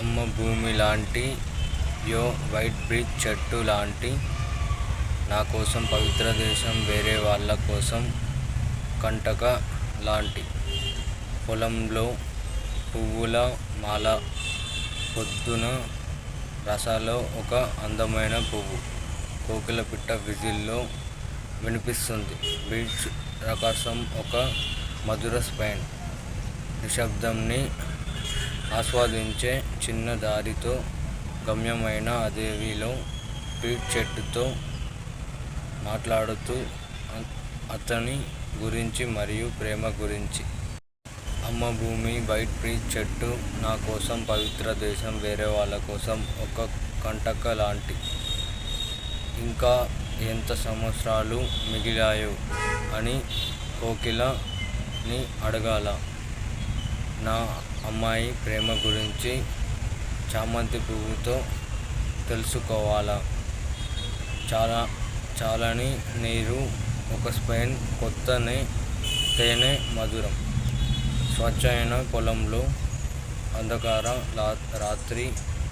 అమ్మ భూమి లాంటి యో వైట్ బ్రిక్ చెట్టు లాంటి నా కోసం పవిత్ర దేశం వేరే వాళ్ళ కోసం కంటక లాంటి పొలంలో పువ్వుల మాల పొద్దున రసాలో ఒక అందమైన పువ్వు కోకిలపిట్ట విజిల్లో వినిపిస్తుంది. బీచ్ రకసం ఒక మధుర స్పెయిన్ నిశ్శబ్దంని ఆస్వాదించే చిన్న దారితో గమ్యమైన అడవిలో పీచ్ చెట్టుతో మాట్లాడుతూ అతని గురించి మరియు ప్రేమ గురించి. అమ్మ భూమి వైట్ పీచ్ చెట్టు నా కోసం పవిత్ర దేశం వేరే వాళ్ళ కోసం ఒక కంటక లాంటి. ఇంకా ఎంత సంవత్సరాలు మిగిలాయో అని కోకిలని అడగాల. నా అమ్మాయి ప్రేమ గురించి చామంతి పువ్వుతో తెలుసుకోవాలా. చాలని నీరు ఒక స్పెయిన్ కొత్త తేనె మధురం. స్వచ్ఛమైన పొలంలో అంధకార రాత్రి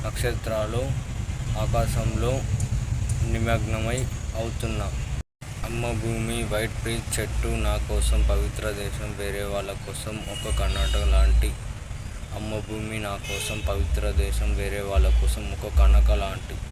నక్షత్రాలు ఆకాశంలో నిమగ్నమై అవుతున్నా. అమ్మ భూమి వైట్ పీచ్ చెట్టు నా కోసం పవిత్ర దేశం వేరే వాళ్ళ కోసం ఒక కర్ణాటక లాంటి. అమ్మ భూమి నా కోసం పవిత్ర దేశం వేరే వాళ్ళ కోసం ఒక కనక లాంటి.